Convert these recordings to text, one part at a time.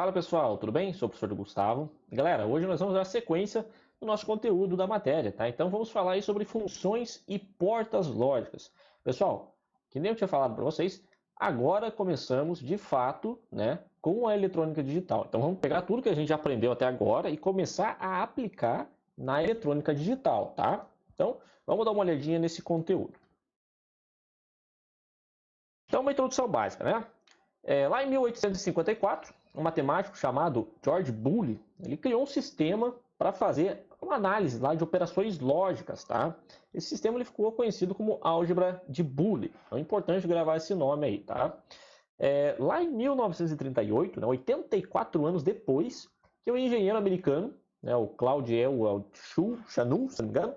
Fala pessoal, tudo bem? Sou o professor Gustavo. Galera, hoje nós vamos dar sequência no nosso conteúdo da matéria, tá? Então vamos falar aí sobre funções e portas lógicas. Pessoal, que nem eu tinha falado para vocês, agora começamos de fato, né, com a eletrônica digital. Então vamos pegar tudo que a gente aprendeu até agora e começar a aplicar na eletrônica digital, tá? Então vamos dar uma olhadinha nesse conteúdo. Então uma introdução básica, né? Lá em 1854, um matemático chamado George Boole, ele criou um sistema para fazer uma análise lá de operações lógicas, tá? Esse sistema ele ficou conhecido como álgebra de Boole. Então é importante gravar esse nome aí, tá? Lá em 1938, né, 84 anos depois, que o engenheiro americano, né, o Claude Shannon, se não me engano,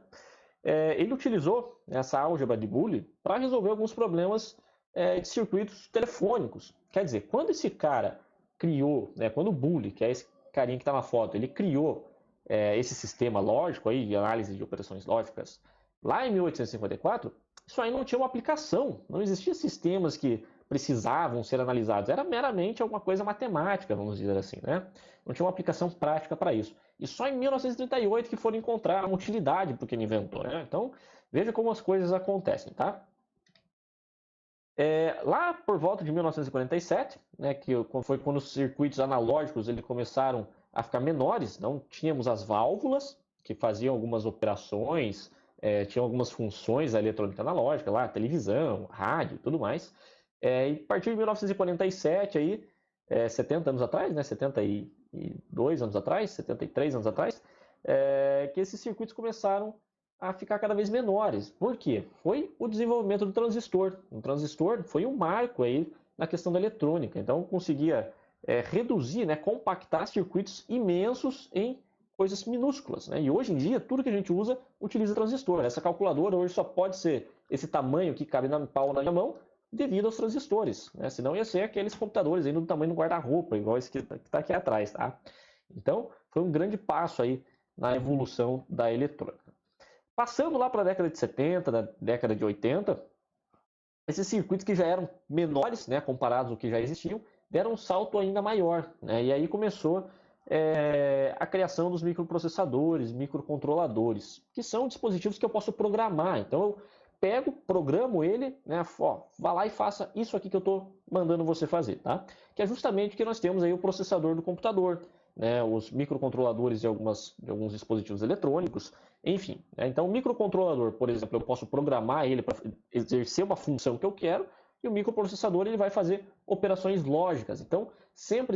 ele utilizou essa álgebra de Boole para resolver alguns problemas de circuitos telefônicos. Quer dizer, quando esse cara criou, né, quando o Boole, que é esse carinha que está na foto, ele criou esse sistema lógico aí, de análise de operações lógicas, lá em 1854, isso aí não tinha uma aplicação, não existiam sistemas que precisavam ser analisados, era meramente alguma coisa matemática, vamos dizer assim, né? Não tinha uma aplicação prática para isso. E só em 1938 que foram encontrar uma utilidade para o que ele inventou, né? Então, veja como as coisas acontecem, tá? Lá por volta de 1947, né, que foi quando os circuitos analógicos eles começaram a ficar menores, não tínhamos as válvulas que faziam algumas operações, tinham algumas funções da eletrônica analógica, lá, televisão, rádio, tudo mais. E a partir de 1947, aí, 70 anos atrás, né, 72 anos atrás, 73 anos atrás, que esses circuitos começaram a ficar cada vez menores. Por quê? Foi o desenvolvimento do transistor. O transistor foi um marco aí na questão da eletrônica. Então conseguia reduzir, né, compactar circuitos imensos em coisas minúsculas, né? E hoje em dia tudo que a gente usa utiliza transistor. Essa calculadora hoje só pode ser esse tamanho que cabe na palma da minha mão devido aos transistores, né? Senão ia ser aqueles computadores aí do tamanho do guarda-roupa, igual esse que está aqui atrás, tá? Então foi um grande passo aí na evolução da eletrônica. Passando lá para a década de 70, da década de 80, esses circuitos que já eram menores, né, comparados ao que já existiam, deram um salto ainda maior, né? E aí começou a criação dos microprocessadores, microcontroladores, que são dispositivos que eu posso programar. Então eu pego, programo ele, né, vá lá e faça isso aqui que eu estou mandando você fazer, tá? Que é justamente o que nós temos aí o processador do computador, né, os microcontroladores de alguns dispositivos eletrônicos, enfim. Né? Então, o microcontrolador, por exemplo, eu posso programar ele para exercer uma função que eu quero, e o microprocessador ele vai fazer operações lógicas. Então, sempre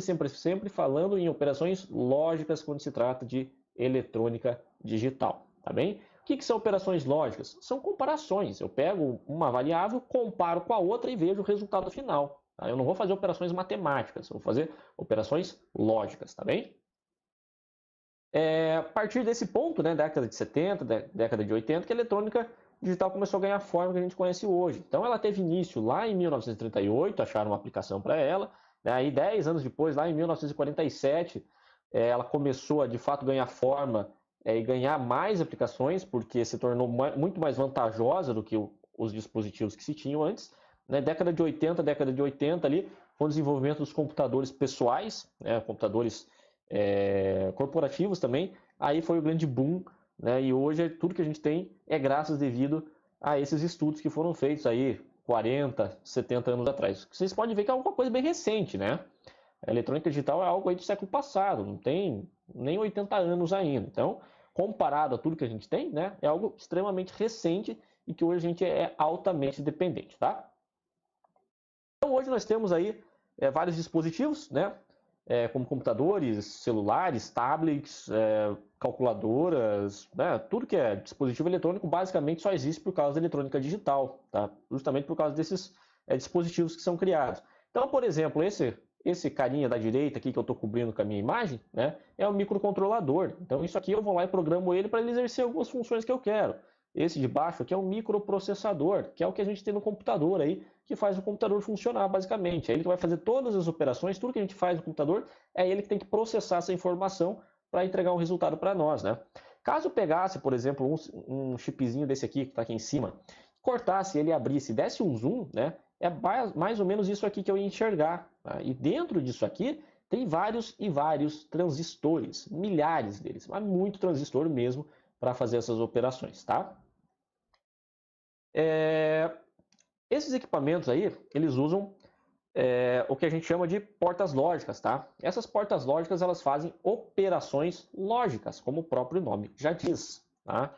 falando em operações lógicas quando se trata de eletrônica digital, tá bem? O que são operações lógicas? São comparações. Eu pego uma variável, comparo com a outra e vejo o resultado final. Eu não vou fazer operações matemáticas, eu vou fazer operações lógicas, tá bem? A partir desse ponto, né, década de 70, década de 80, que a eletrônica digital começou a ganhar a forma que a gente conhece hoje. Então ela teve início lá em 1938, acharam uma aplicação para ela, né, aí 10 anos depois, lá em 1947, ela começou a de fato ganhar forma e ganhar mais aplicações, porque se tornou muito mais vantajosa do que os dispositivos que se tinham antes. Né, década de 80 ali, com o desenvolvimento dos computadores pessoais, né, computadores corporativos também, aí foi o grande boom, né, e hoje tudo que a gente tem é graças devido a esses estudos que foram feitos aí 40, 70 anos atrás. Vocês podem ver que é alguma coisa bem recente, né? A eletrônica digital é algo aí do século passado, não tem nem 80 anos ainda. Então, comparado a tudo que a gente tem, né, é algo extremamente recente e que hoje a gente é altamente dependente, tá? Então hoje nós temos aí vários dispositivos, né? Como computadores, celulares, tablets, calculadoras, né? Tudo que é dispositivo eletrônico basicamente só existe por causa da eletrônica digital, tá? Justamente por causa desses dispositivos que são criados. Então, por exemplo, esse carinha da direita aqui que eu estou cobrindo com a minha imagem, né? É um microcontrolador. Então isso aqui eu vou lá e programo ele para ele exercer algumas funções que eu quero. Esse de baixo aqui é um microprocessador, que é o que a gente tem no computador aí, que faz o computador funcionar basicamente. É ele que vai fazer todas as operações, tudo que a gente faz no computador, é ele que tem que processar essa informação para entregar um resultado para nós, né? Caso pegasse, por exemplo, um chipzinho desse aqui, que está aqui em cima, cortasse ele, abrisse, desse um zoom, né? É mais ou menos isso aqui que eu ia enxergar. Tá? E dentro disso aqui tem vários e vários transistores, milhares deles, mas muito transistor mesmo para fazer essas operações, tá? Esses equipamentos aí, eles usam o que a gente chama de portas lógicas, tá? Essas portas lógicas, elas fazem operações lógicas, como o próprio nome já diz, tá?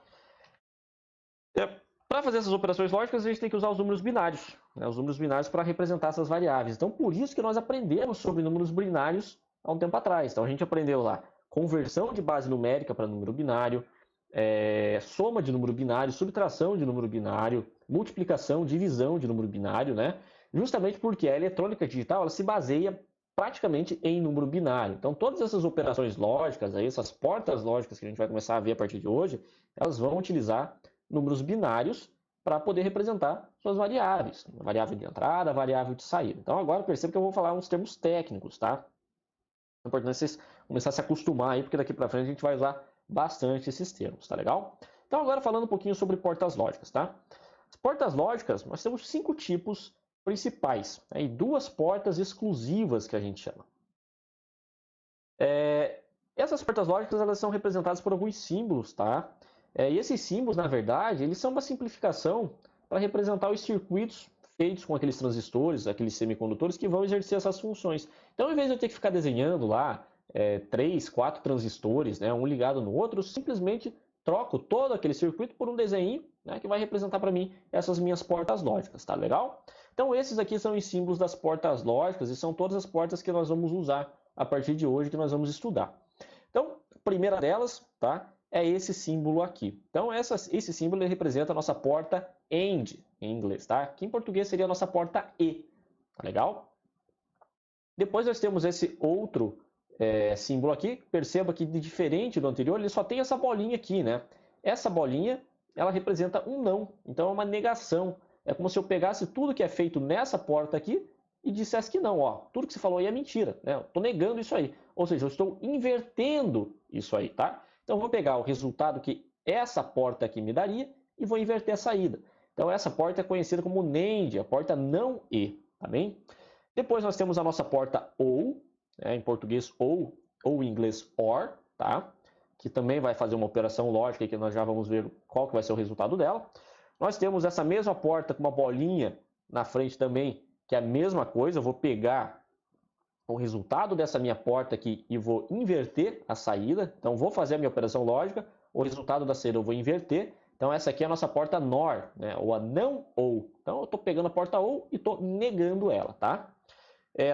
Para fazer essas operações lógicas, a gente tem que usar os números binários, né? Os números binários para representar essas variáveis. Então, por isso que nós aprendemos sobre números binários há um tempo atrás. Então, a gente aprendeu lá conversão de base numérica para número binário, soma de número binário, subtração de número binário, multiplicação, divisão de número binário, né? Justamente porque a eletrônica digital ela se baseia praticamente em número binário. Então, todas essas operações lógicas, aí, essas portas lógicas que a gente vai começar a ver a partir de hoje, elas vão utilizar números binários para poder representar suas variáveis. Variável de entrada, variável de saída. Então, agora perceba que eu vou falar uns termos técnicos, tá? É importante vocês começarem a se acostumar aí, porque daqui para frente a gente vai usar bastante esses termos, tá legal? Então, agora falando um pouquinho sobre portas lógicas, tá? As portas lógicas, nós temos 5 tipos principais, né? E 2 portas exclusivas que a gente chama. Essas portas lógicas, elas são representadas por alguns símbolos, tá? E esses símbolos, na verdade, eles são uma simplificação para representar os circuitos feitos com aqueles transistores, aqueles semicondutores que vão exercer essas funções. Então, ao invés de eu ter que ficar desenhando lá 3, 4 transistores, né, um ligado no outro, eu simplesmente troco todo aquele circuito por um desenho, né, que vai representar para mim essas minhas portas lógicas, tá legal? Então, esses aqui são os símbolos das portas lógicas e são todas as portas que nós vamos usar a partir de hoje, que nós vamos estudar. Então, a primeira delas, tá? É esse símbolo aqui. Então, esse símbolo representa a nossa porta AND, em inglês, tá? Que em português seria a nossa porta E, tá legal? Depois nós temos esse outro símbolo aqui. Perceba que, diferente do anterior, ele só tem essa bolinha aqui, né? Essa bolinha, ela representa um não, então é uma negação. É como se eu pegasse tudo que é feito nessa porta aqui e dissesse que não, ó, tudo que você falou aí é mentira, né? Eu estou negando isso aí. Ou seja, eu estou invertendo isso aí, tá? Então, eu vou pegar o resultado que essa porta aqui me daria e vou inverter a saída. Então, essa porta é conhecida como NAND, a porta não E, tá bem? Depois, nós temos a nossa porta OR, né, em português ou em inglês OR, tá? Que também vai fazer uma operação lógica que nós já vamos ver qual que vai ser o resultado dela. Nós temos essa mesma porta com uma bolinha na frente também, que é a mesma coisa. Eu vou pegar o resultado dessa minha porta aqui e vou inverter a saída. Então, vou fazer a minha operação lógica, o resultado da saída eu vou inverter. Então, essa aqui é a nossa porta NOR, né? Ou a não OU. Então, eu estou pegando a porta OU e estou negando ela, tá?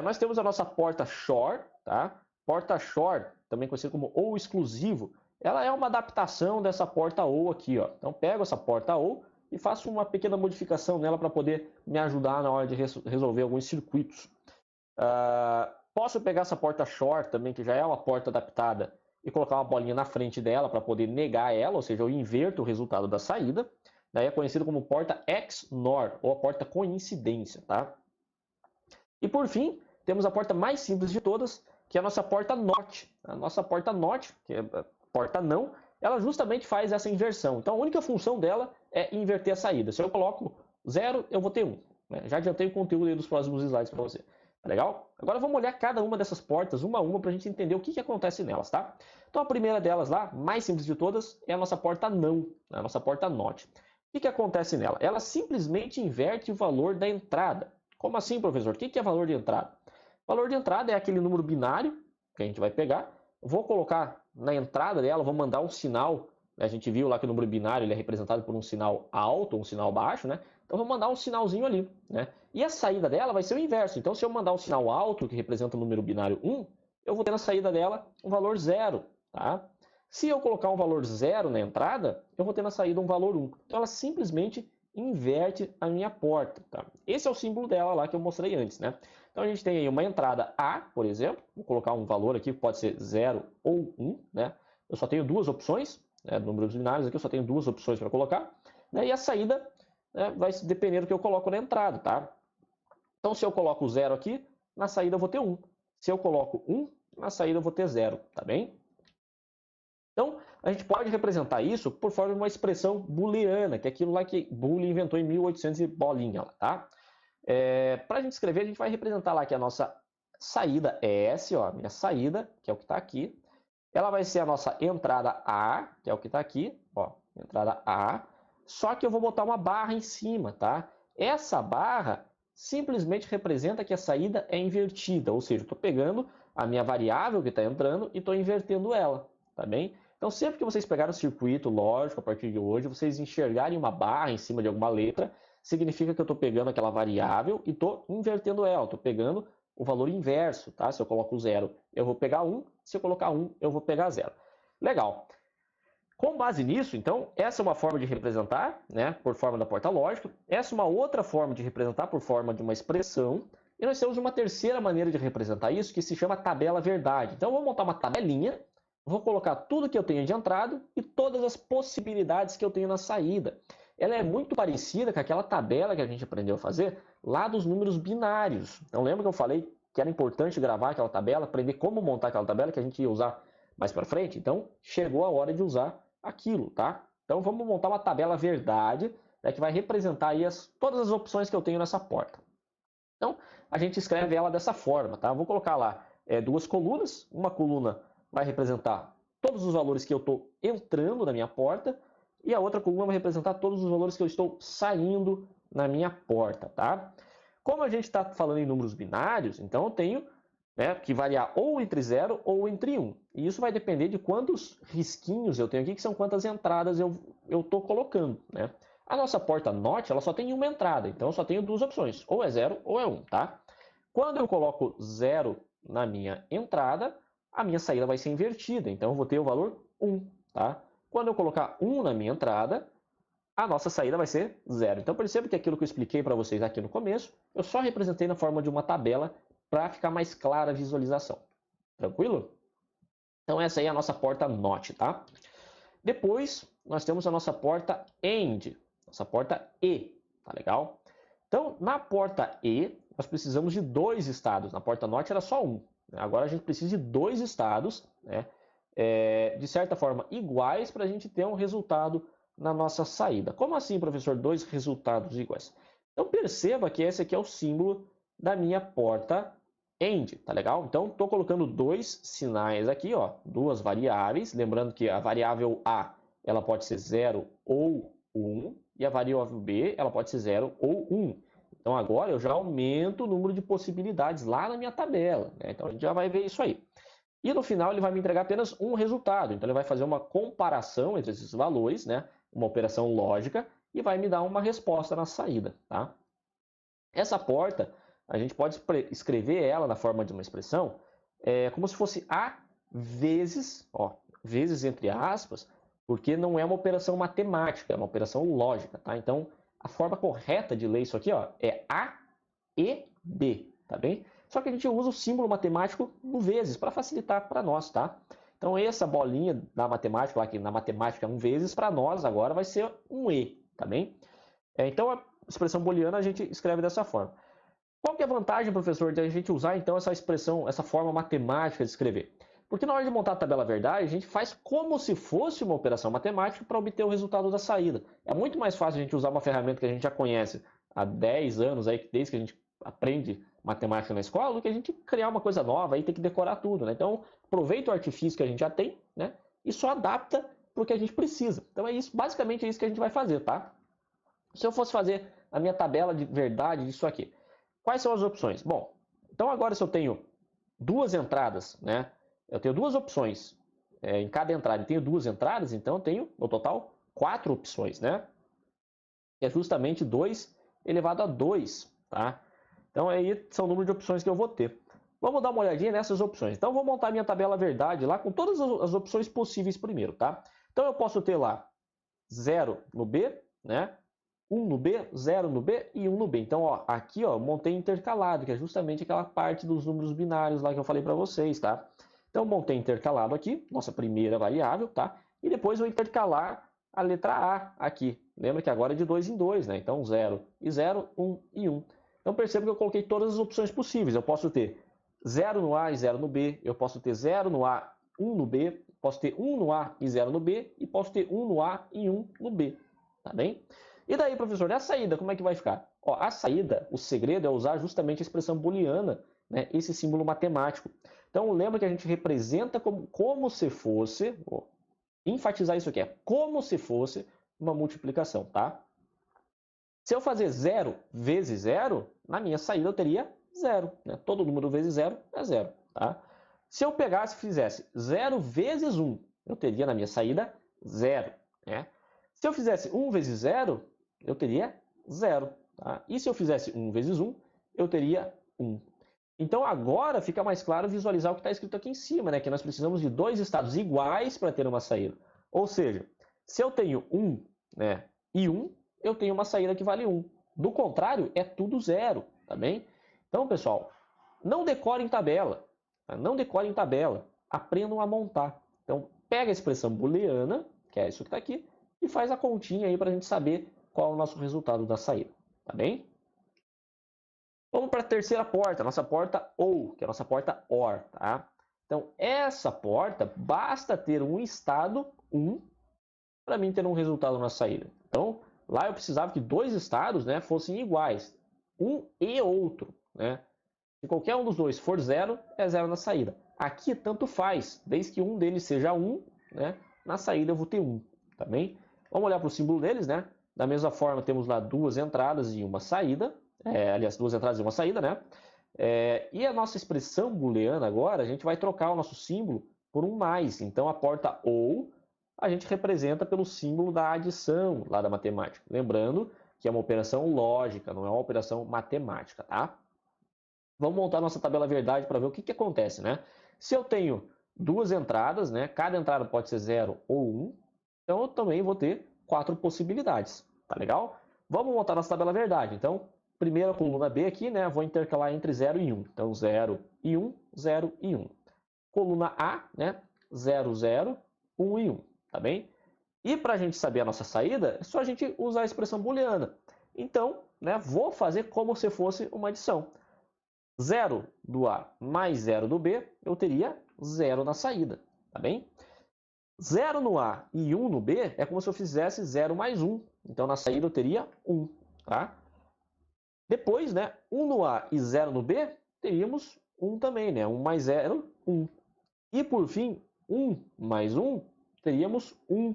Nós temos a nossa porta SHOR, tá? Porta SHOR, também conhecida como OU exclusivo, ela é uma adaptação dessa porta OU aqui, ó. Então, pego essa porta OU e faço uma pequena modificação nela para poder me ajudar na hora de resolver alguns circuitos. Posso pegar essa porta SHOR também, que já é uma porta adaptada, e colocar uma bolinha na frente dela para poder negar ela, ou seja, eu inverto o resultado da saída. Daí é conhecido como porta XNOR, ou a porta coincidência, tá? E por fim, temos a porta mais simples de todas, que é a nossa porta NOT. A nossa porta NOT, que é a porta não, ela justamente faz essa inversão. Então a única função dela é inverter a saída. Se eu coloco 0, eu vou ter 1. Né? Já adiantei o conteúdo aí dos próximos slides para você. Tá legal? Agora vamos olhar cada uma dessas portas, uma a uma, para a gente entender o que acontece nelas, tá? Então a primeira delas lá, mais simples de todas, é a nossa porta não, a nossa porta NOT. O que acontece nela? Ela simplesmente inverte o valor da entrada. Como assim, professor? O que é valor de entrada? Valor de entrada é aquele número binário que a gente vai pegar. Vou colocar na entrada dela, vou mandar um sinal. A gente viu lá que o número binário ele é representado por um sinal alto, um sinal baixo, né? Então, vou mandar um sinalzinho ali, né? E a saída dela vai ser o inverso. Então, se eu mandar um sinal alto, que representa o número binário 1, eu vou ter na saída dela um valor 0, tá? Se eu colocar um valor 0 na entrada, eu vou ter na saída um valor 1. Então, ela simplesmente inverte a minha porta, tá? Esse é o símbolo dela lá que eu mostrei antes, né? Então, a gente tem aí uma entrada A, por exemplo. Vou colocar um valor aqui que pode ser 0 ou 1, né? Eu só tenho duas opções, né? Números binários aqui eu só tenho duas opções para colocar, né? E a saída vai depender do que eu coloco na entrada, tá? Então, se eu coloco 0 aqui, na saída eu vou ter 1. Se eu coloco 1, na saída eu vou ter 0, tá bem? Então, a gente pode representar isso por forma de uma expressão booleana, que é aquilo lá que Boole inventou em 1800 e bolinha, tá? Para a gente escrever, a gente vai representar lá que a nossa saída S, ó, minha saída, que é o que está aqui. Ela vai ser a nossa entrada A, que é o que está aqui, ó, entrada A. Só que eu vou botar uma barra em cima, tá? Essa barra simplesmente representa que a saída é invertida, ou seja, eu estou pegando a minha variável que está entrando e estou invertendo ela, tá bem? Então, sempre que vocês pegarem o circuito lógico, a partir de hoje, vocês enxergarem uma barra em cima de alguma letra, significa que eu estou pegando aquela variável e estou invertendo ela, estou pegando o valor inverso, tá? Se eu coloco 0, eu vou pegar 1, se eu colocar 1, eu vou pegar 0. Legal. Com base nisso, então, essa é uma forma de representar, né, por forma da porta lógica. Essa é uma outra forma de representar por forma de uma expressão. E nós temos uma terceira maneira de representar isso, que se chama tabela verdade. Então, eu vou montar uma tabelinha, vou colocar tudo que eu tenho de entrada e todas as possibilidades que eu tenho na saída. Ela é muito parecida com aquela tabela que a gente aprendeu a fazer lá dos números binários. Então, lembra que eu falei que era importante gravar aquela tabela, aprender como montar aquela tabela que a gente ia usar mais para frente? Então, chegou a hora de usar aquilo, tá? Então vamos montar uma tabela verdade, né, que vai representar aí todas as opções que eu tenho nessa porta. Então a gente escreve ela dessa forma, tá? Eu vou colocar lá duas colunas, uma coluna vai representar todos os valores que eu estou entrando na minha porta e a outra coluna vai representar todos os valores que eu estou saindo na minha porta, tá? Como a gente está falando em números binários, então eu tenho, né, que variar ou entre 0 ou entre 1. E isso vai depender de quantos risquinhos eu tenho aqui, que são quantas entradas eu estou colocando, né? A nossa porta NOT, ela só tem uma entrada, então eu só tenho duas opções, ou é 0 ou é 1, tá? Quando eu coloco 0 na minha entrada, a minha saída vai ser invertida, então eu vou ter o valor 1, tá? Quando eu colocar 1 na minha entrada, a nossa saída vai ser 0. Então perceba que aquilo que eu expliquei para vocês aqui no começo, eu só representei na forma de uma tabela para ficar mais clara a visualização. Tranquilo? Então essa aí é a nossa porta NOT, tá? Depois nós temos a nossa porta AND, nossa porta E, tá legal? Então na porta E nós precisamos de dois estados, na porta NOT era só um. Agora a gente precisa de dois estados, né? De certa forma iguais para a gente ter um resultado na nossa saída. Como assim, professor? Dois resultados iguais? Então perceba que esse aqui é o símbolo da minha porta AND, tá legal? Então, estou colocando dois sinais aqui, ó, duas variáveis. Lembrando que a variável A ela pode ser 0 ou 1, e a variável B ela pode ser 0 ou 1. Então, agora eu já aumento o número de possibilidades lá na minha tabela, né? Então, a gente já vai ver isso aí. E no final ele vai me entregar apenas um resultado. Então, ele vai fazer uma comparação entre esses valores, né? Uma operação lógica, e vai me dar uma resposta na saída, tá? Essa porta, a gente pode escrever ela na forma de uma expressão como se fosse A vezes, ó, vezes entre aspas, porque não é uma operação matemática, é uma operação lógica, tá? Então, a forma correta de ler isso aqui, ó, é A e B, tá bem? Só que a gente usa o símbolo matemático no vezes para facilitar para nós, tá? Então, essa bolinha da matemática, lá que na matemática é um vezes, para nós agora vai ser um E, tá bem? Então, a expressão booleana a gente escreve dessa forma. Qual que é a vantagem, professor, de a gente usar então essa expressão, essa forma matemática de escrever? Porque na hora de montar a tabela verdade, a gente faz como se fosse uma operação matemática para obter o resultado da saída. É muito mais fácil a gente usar uma ferramenta que a gente já conhece há 10 anos, aí, desde que a gente aprende matemática na escola, do que a gente criar uma coisa nova e ter que decorar tudo, né? Então, aproveita o artifício que a gente já tem, né? E só adapta para o que a gente precisa. Então, é isso, basicamente é isso que a gente vai fazer, tá? Se eu fosse fazer a minha tabela de verdade disso aqui, quais são as opções? Bom, então agora se eu tenho duas entradas, né? Eu tenho duas opções em cada entrada. Eu tenho duas entradas, então eu tenho, no total, 4 opções, né? Que é justamente 2 elevado a 2, tá? Então aí são o número de opções que eu vou ter. Vamos dar uma olhadinha nessas opções. Então vou montar minha tabela verdade lá com todas as opções possíveis primeiro, tá? Então eu posso ter lá 0 no B, né? 1 no B, 0 no B e 1 no B. Então, ó, aqui ó, eu montei intercalado, que é justamente aquela parte dos números binários lá que eu falei para vocês, tá? Então, montei intercalado aqui, nossa primeira variável, tá? E depois vou intercalar a letra A aqui. Lembra que agora é de 2 em 2, né? Então, 0 e 0, 1 e 1. Então, perceba que eu coloquei todas as opções possíveis. Eu posso ter 0 no A e 0 no B. Eu posso ter 0 no A, 1 no B. Posso ter 1 no A e 0 no B. E posso ter 1 no A e 1 no B. Tá bem? E daí, professor, e a saída, como é que vai ficar? Ó, a saída, o segredo é usar justamente a expressão booleana né, esse símbolo matemático. Então, lembra que a gente representa como se fosse, vou enfatizar isso aqui, é como se fosse uma multiplicação, tá? Se eu fazer 0 vezes 0, na minha saída eu teria 0. Né? Todo número vezes 0 é 0. Tá? Se eu pegasse e fizesse 0 vezes 1, eu teria na minha saída 0. Né? Se eu fizesse 1 vezes 0, eu teria 0. Tá? E se eu fizesse 1 vezes 1, eu teria 1. Então agora fica mais claro visualizar o que está escrito aqui em cima, né? Que nós precisamos de dois estados iguais para ter uma saída. Ou seja, se eu tenho 1, né, e 1, eu tenho uma saída que vale 1. Do contrário, é tudo 0, tá bem? Então, pessoal, não decorem em tabela. Tá? Não decorem em tabela. Aprendam a montar. Então, pega a expressão booleana, que é isso que está aqui, e faz a continha aí para a gente saber qual é o nosso resultado da saída. Tá bem? Vamos para a terceira porta, nossa porta OR, que é a nossa porta OR. Tá? Então, essa porta, basta ter um estado 1 para mim ter um resultado na saída. Então, lá eu precisava que dois estados, né, fossem iguais, um e outro. Né? Se qualquer um dos dois for 0, é 0 na saída. Aqui tanto faz, desde que um deles seja 1, né, na saída eu vou ter 1. Tá bem? Vamos olhar para o símbolo deles. Né? Da mesma forma, temos lá duas entradas e uma saída. Aliás, duas entradas e uma saída. Né? E a nossa expressão booleana agora, a gente vai trocar o nosso símbolo por um mais. Então, a porta OR a gente representa pelo símbolo da adição lá da matemática. Lembrando que é uma operação lógica, não é uma operação matemática, tá? Vamos montar nossa tabela verdade para ver o que acontece, né? Se eu tenho duas entradas, né? Cada entrada pode ser 0 ou 1, então eu também vou ter 4 possibilidades, tá legal? Vamos montar nossa tabela verdade. Então, primeira coluna B aqui, né? Vou intercalar entre 0 e 1. Então, 0 e 1, 0 e 1. Coluna A, né? 0, 0, 1 e 1. Tá bem? E para a gente saber a nossa saída, é só a gente usar a expressão booleana. Então, né, vou fazer como se fosse uma adição. 0 do A mais 0 do B, eu teria 0 na saída. Tá bem? 0 no A e 1 no B é como se eu fizesse 0 mais 1. Então, na saída eu teria 1. Tá? Depois, né, 1 no A e 0 no B, teríamos 1 também. Né? 1 mais 0, 1. E, por fim, 1 mais 1, teríamos 1.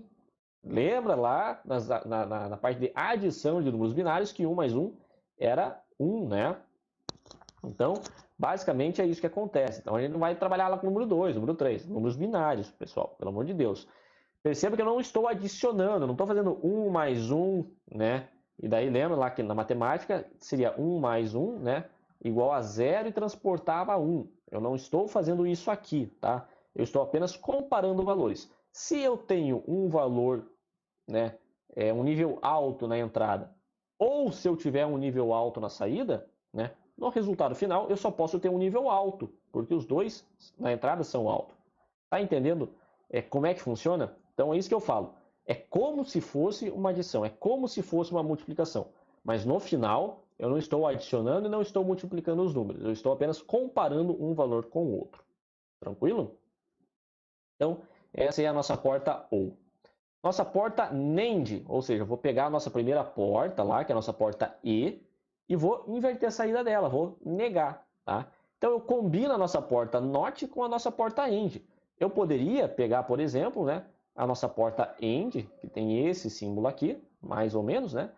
Lembra lá na parte de adição de números binários que 1 mais 1 era 1, né? Então, basicamente é isso que acontece. Então, a gente não vai trabalhar lá com o número 2, número 3, números binários, pessoal, pelo amor de Deus. Perceba que eu não estou adicionando, não estou fazendo 1 mais 1, né? E daí lembra lá que na matemática seria 1 mais 1, né? Igual a 0 e transportava 1. Eu não estou fazendo isso aqui, tá? Eu estou apenas comparando valores. Se eu tenho um valor, né, um nível alto na entrada, ou se eu tiver um nível alto na saída, né, no resultado final eu só posso ter um nível alto, porque os dois na entrada são altos. Tá entendendo como é que funciona? Então é isso que eu falo. É como se fosse uma adição, é como se fosse uma multiplicação. Mas no final eu não estou adicionando e não estou multiplicando os números. Eu estou apenas comparando um valor com o outro. Tranquilo? Então, essa é a nossa porta OR. Nossa porta NAND, ou seja, eu vou pegar a nossa primeira porta lá, que é a nossa porta E vou inverter a saída dela, vou negar. Tá? Então, eu combino a nossa porta NOT com a nossa porta AND. Eu poderia pegar, por exemplo, né, a nossa porta AND, que tem esse símbolo aqui, mais ou menos, né?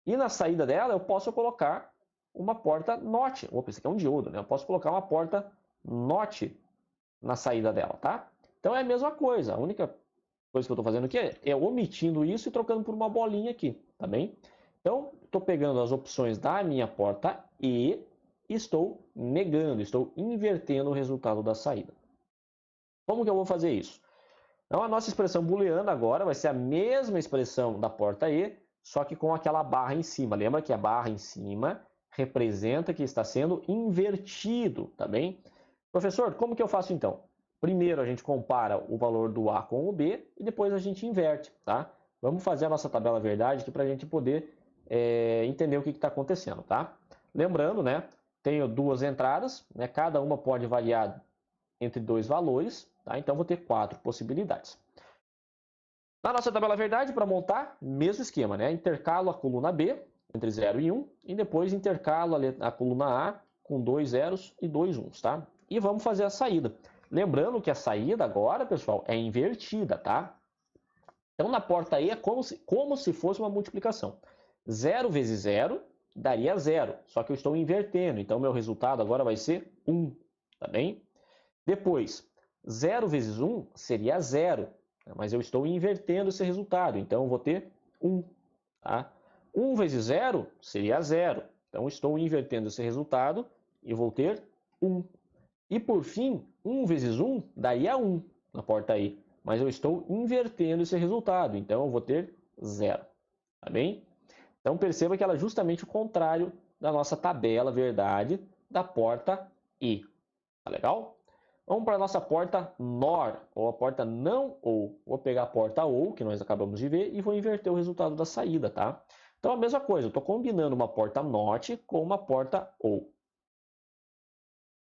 E na saída dela eu posso colocar uma porta NOT. Opa, isso aqui é um diodo, né? Eu posso colocar uma porta NOT na saída dela, tá? Então é a mesma coisa. A única coisa que eu estou fazendo aqui é omitindo isso e trocando por uma bolinha aqui, tá bem? Então, estou pegando as opções da minha porta e estou negando, estou invertendo o resultado da saída. Como que eu vou fazer isso? Então, a nossa expressão booleana agora vai ser a mesma expressão da porta E, só que com aquela barra em cima. Lembra que a barra em cima representa que está sendo invertido, tá bem? Professor, como que eu faço então? Primeiro a gente compara o valor do A com o B e depois a gente inverte, tá? Vamos fazer a nossa tabela verdade aqui para a gente poder entender o que está acontecendo, tá? Lembrando, né? Tenho duas entradas, né? Cada uma pode variar entre dois valores, tá? Então vou ter 4 possibilidades. Na nossa tabela verdade, para montar, mesmo esquema, né? Intercalo a coluna B entre 0 e 1 e depois intercalo a coluna A com 2 zeros e 2 uns, tá? E vamos fazer a saída. Lembrando que a saída agora, pessoal, é invertida, tá? Então, na porta E é como se fosse uma multiplicação. 0 vezes 0 daria 0, só que eu estou invertendo. Então, meu resultado agora vai ser 1, tá bem? Depois, 0 vezes 1 seria 0, mas eu estou invertendo esse resultado. Então, eu vou ter 1, tá? 1 vezes 0 seria 0. Então, estou invertendo esse resultado e vou ter 1. E, por fim, 1 vezes 1 daria 1 na porta I. Mas eu estou invertendo esse resultado. Então, eu vou ter 0. Tá bem? Então, perceba que ela é justamente o contrário da nossa tabela verdade da porta I. Tá legal? Vamos para a nossa porta NOR, ou a porta não OU. Vou pegar a porta OU, que nós acabamos de ver, e vou inverter o resultado da saída, tá? Então, a mesma coisa, eu estou combinando uma porta NOT com uma porta OU.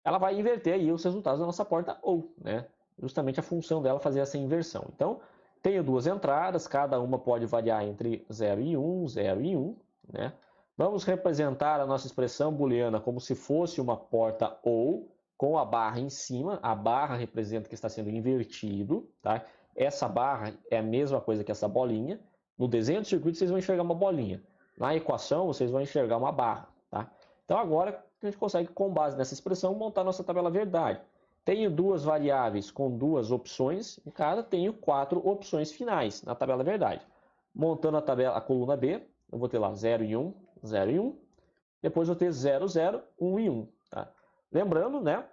Ela vai inverter aí os resultados da nossa porta OU, né? Justamente a função dela fazer essa inversão. Então, tenho duas entradas, cada uma pode variar entre 0 e 1, 0 e 1, né? Vamos representar a nossa expressão booleana como se fosse uma porta OU, com a barra em cima. A barra representa que está sendo invertido, tá? Essa barra é a mesma coisa que essa bolinha. No desenho do circuito vocês vão enxergar uma bolinha. Na equação vocês vão enxergar uma barra, tá? Então agora a gente consegue, com base nessa expressão, montar nossa tabela verdade. Tenho duas variáveis com duas opções, em cada tenho 4 opções finais na tabela verdade. Montando a coluna B, eu vou ter lá 0 e 1, 0 e 1. Depois eu vou ter 0, 0, 1 e 1. Tá? Lembrando, né,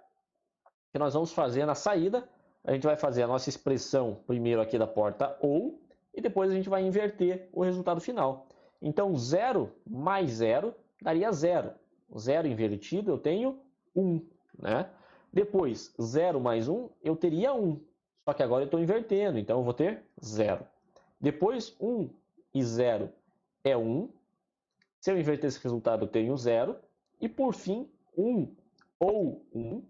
que nós vamos fazer na saída, a gente vai fazer a nossa expressão primeiro aqui da porta OU, e depois a gente vai inverter o resultado final. Então 0 mais 0 daria 0. 0 invertido eu tenho 1, né? Depois, 0 mais 1, eu teria 1. Só que agora eu estou invertendo, então eu vou ter 0. Depois, 1 e 0 é 1. Se eu inverter esse resultado, eu tenho 0. E por fim, 1 ou 1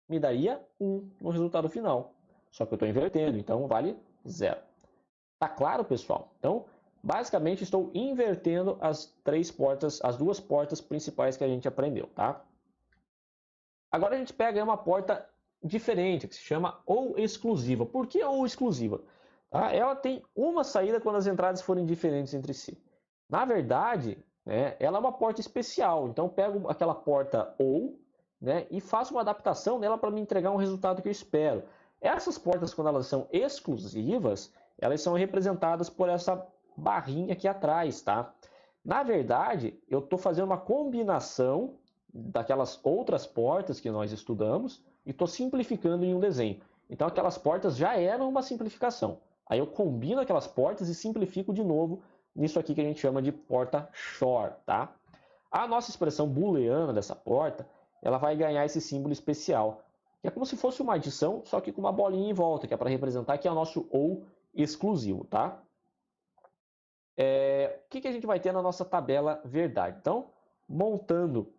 me daria 1 no resultado final. Só que eu estou invertendo, então vale 0. Tá claro, pessoal? Então, basicamente, estou invertendo as duas portas principais que a gente aprendeu, tá? Agora a gente pega uma porta diferente, que se chama OU exclusiva. Por que OU exclusiva? Tá? Ela tem uma saída quando as entradas forem diferentes entre si. Na verdade, né, ela é uma porta especial. Então eu pego aquela porta OU, né, e faço uma adaptação nela para me entregar um resultado que eu espero. Essas portas, quando elas são exclusivas, elas são representadas por essa barrinha aqui atrás. Tá? Na verdade, eu estou fazendo uma combinação daquelas outras portas que nós estudamos e estou simplificando em um desenho. Então aquelas portas já eram uma simplificação. Aí eu combino aquelas portas e simplifico de novo nisso aqui que a gente chama de porta short, tá? A nossa expressão booleana dessa porta, ela vai ganhar esse símbolo especial, que é como se fosse uma adição, só que com uma bolinha em volta, que é para representar que é o nosso OU exclusivo, tá? O que a gente vai ter na nossa tabela verdade? Então, montando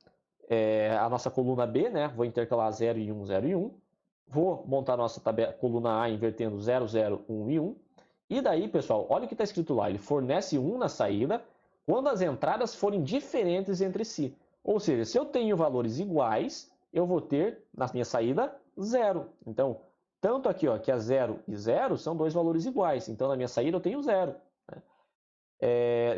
a nossa coluna B, né? Vou intercalar 0 e 1, 0 e 1. Vou montar a nossa coluna A invertendo 0, 0, 1 e 1. E daí, pessoal, olha o que está escrito lá. Ele fornece 1 na saída quando as entradas forem diferentes entre si. Ou seja, se eu tenho valores iguais, eu vou ter na minha saída 0. Então, tanto aqui, ó, que é 0 e 0 são dois valores iguais. Então, na minha saída eu tenho 0.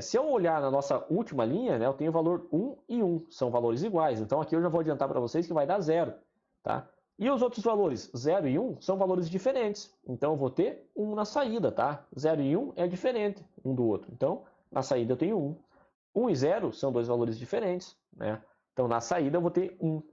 Se eu olhar na nossa última linha, né, eu tenho o valor 1 e 1, são valores iguais. Então aqui eu já vou adiantar para vocês que vai dar 0. Tá? E os outros valores, 0 e 1, são valores diferentes. Então eu vou ter 1 na saída. Tá? 0 e 1 é diferente um do outro. Então na saída eu tenho 1. 1 e 0 são dois valores diferentes. Né? Então na saída eu vou ter 1.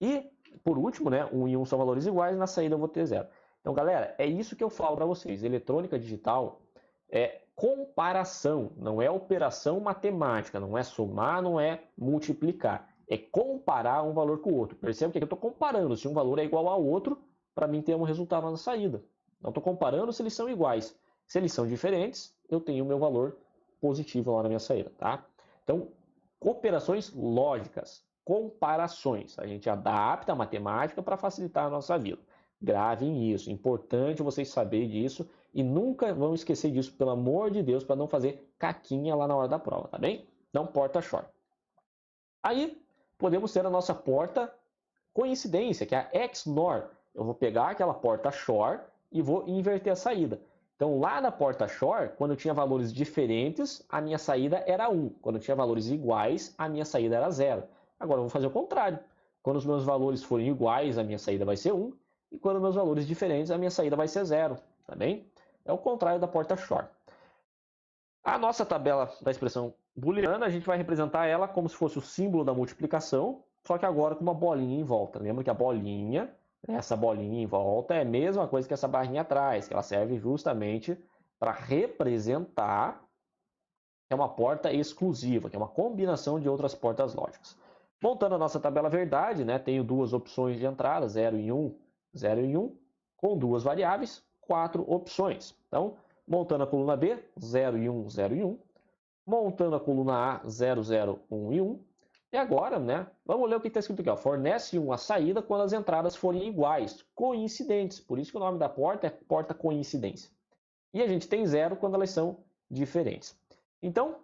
E por último, né, 1 e 1 são valores iguais, na saída eu vou ter 0. Então galera, é isso que eu falo para vocês. Eletrônica digital é comparação, não é operação matemática, não é somar, não é multiplicar. É comparar um valor com o outro. Perceba que aqui eu estou comparando se um valor é igual ao outro para mim ter um resultado na saída. Não estou comparando se eles são iguais. Se eles são diferentes, eu tenho o meu valor positivo lá na minha saída. Tá? Então, operações lógicas, comparações. A gente adapta a matemática para facilitar a nossa vida. Gravem isso. Importante vocês saberem disso. E nunca vão esquecer disso, pelo amor de Deus, para não fazer caquinha lá na hora da prova, tá bem? Então, porta short. Aí, podemos ter a nossa porta coincidência, que é a XNOR. Eu vou pegar aquela porta XOR e vou inverter a saída. Então, lá na porta XOR, quando eu tinha valores diferentes, a minha saída era 1. Quando eu tinha valores iguais, a minha saída era 0. Agora, eu vou fazer o contrário. Quando os meus valores forem iguais, a minha saída vai ser 1. E quando os meus valores diferentes, a minha saída vai ser 0. Tá bem? É o contrário da porta XOR. A nossa tabela da expressão booleana, a gente vai representar ela como se fosse o símbolo da multiplicação, só que agora com uma bolinha em volta. Lembra que a bolinha, essa bolinha em volta, é a mesma coisa que essa barrinha atrás, que ela serve justamente para representar que é uma porta exclusiva, que é uma combinação de outras portas lógicas. Montando a nossa tabela verdade, né, tenho duas opções de entrada, 0 e 1, 0 e 1, com duas variáveis, 4 opções. Então, montando a coluna B, 0 e 1, 0 e 1. Montando a coluna A, 0, 0, 1 e 1. E agora, né, vamos ler o que está escrito aqui. Ó. Fornece uma saída quando as entradas forem iguais, coincidentes. Por isso que o nome da porta é porta coincidência. E a gente tem 0 quando elas são diferentes. Então,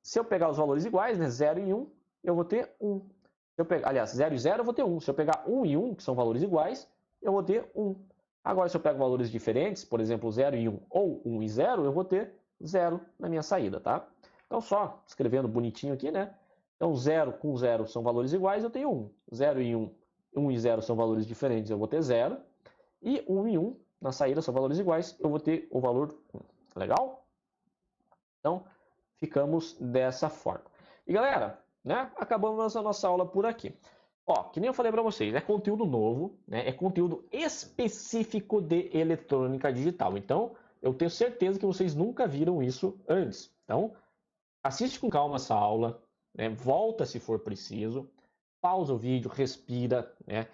se eu pegar os valores iguais, né, 0 e 1, eu vou ter 1. Se eu pegar, aliás, 0 e 0 eu vou ter 1. Se eu pegar 1 e 1, que são valores iguais, eu vou ter 1. Agora, se eu pego valores diferentes, por exemplo, 0 e 1 ou 1 e 0, eu vou ter 0 na minha saída, tá? Então, só escrevendo bonitinho aqui, né? Então, 0 com 0 são valores iguais, eu tenho 1. 0 e 1, 1 e 0 são valores diferentes, eu vou ter 0. E 1 e 1 na saída são valores iguais, eu vou ter o valor 1. Legal? Então, ficamos dessa forma. E galera, né? Acabamos a nossa aula por aqui. Ó, que nem eu falei para vocês, é conteúdo novo, né? É conteúdo específico de eletrônica digital. Então, eu tenho certeza que vocês nunca viram isso antes. Então, assiste com calma essa aula, né? Volta se for preciso, pausa o vídeo, respira, né?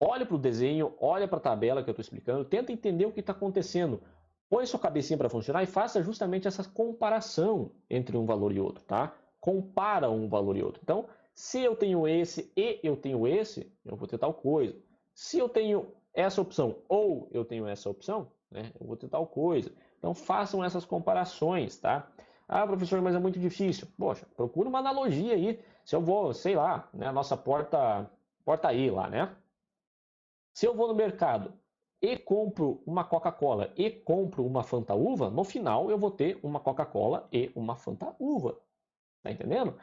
Olha para o desenho, olha para a tabela que eu estou explicando, tenta entender o que está acontecendo. Põe sua cabecinha para funcionar e faça justamente essa comparação entre um valor e outro, tá? Compara um valor e outro. Então, se eu tenho esse e eu tenho esse, eu vou ter tal coisa. Se eu tenho essa opção ou eu tenho essa opção, né, eu vou ter tal coisa. Então, façam essas comparações, tá? Ah, professor, mas é muito difícil. Poxa, procura uma analogia aí. Se eu vou, sei lá, né, a nossa porta aí lá, né? Se eu vou no mercado e compro uma Coca-Cola e compro uma Fanta Uva, no final eu vou ter uma Coca-Cola e uma Fanta Uva. Tá entendendo?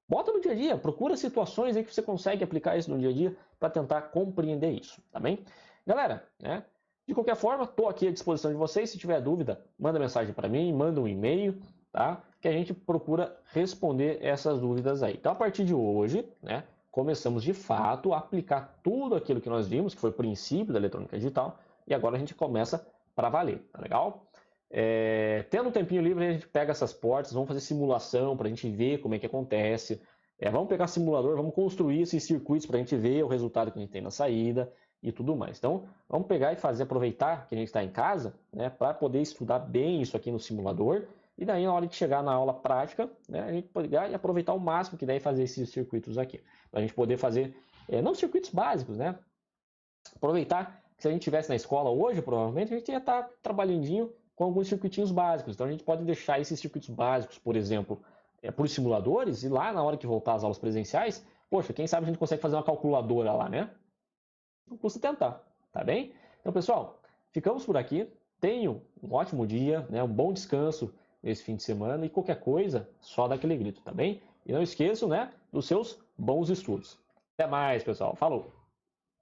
Bota no dia a dia, procura situações aí que você consegue aplicar isso no dia a dia para tentar compreender isso, tá bem? Galera, né? De qualquer forma, estou aqui à disposição de vocês. Se tiver dúvida, manda mensagem para mim, manda um e-mail, tá? Que a gente procura responder essas dúvidas aí. Então, a partir de hoje, né? Começamos de fato a aplicar tudo aquilo que nós vimos, que foi o princípio da eletrônica digital, e agora a gente começa para valer, tá legal? Tendo um tempinho livre, a gente pega essas portas, vamos fazer simulação para a gente ver como é que acontece. Vamos pegar simulador, vamos construir esses circuitos para a gente ver o resultado que a gente tem na saída e tudo mais. Então, vamos pegar e fazer, aproveitar que a gente está em casa, né, para poder estudar bem isso aqui no simulador. E daí, na hora de chegar na aula prática, né, a gente pegar e aproveitar o máximo que daí fazer esses circuitos aqui. Para a gente poder fazer, não circuitos básicos, né? Aproveitar que se a gente estivesse na escola hoje, provavelmente a gente ia estar trabalhandinho com alguns circuitinhos básicos. Então a gente pode deixar esses circuitos básicos, por exemplo, por simuladores, e lá na hora que voltar às aulas presenciais, poxa, quem sabe a gente consegue fazer uma calculadora lá, né? Não custa tentar, tá bem? Então, pessoal, ficamos por aqui. Tenham um ótimo dia, né? Um bom descanso nesse fim de semana e qualquer coisa, só dá aquele grito, tá bem? E não esqueçam, né, dos seus bons estudos. Até mais, pessoal. Falou!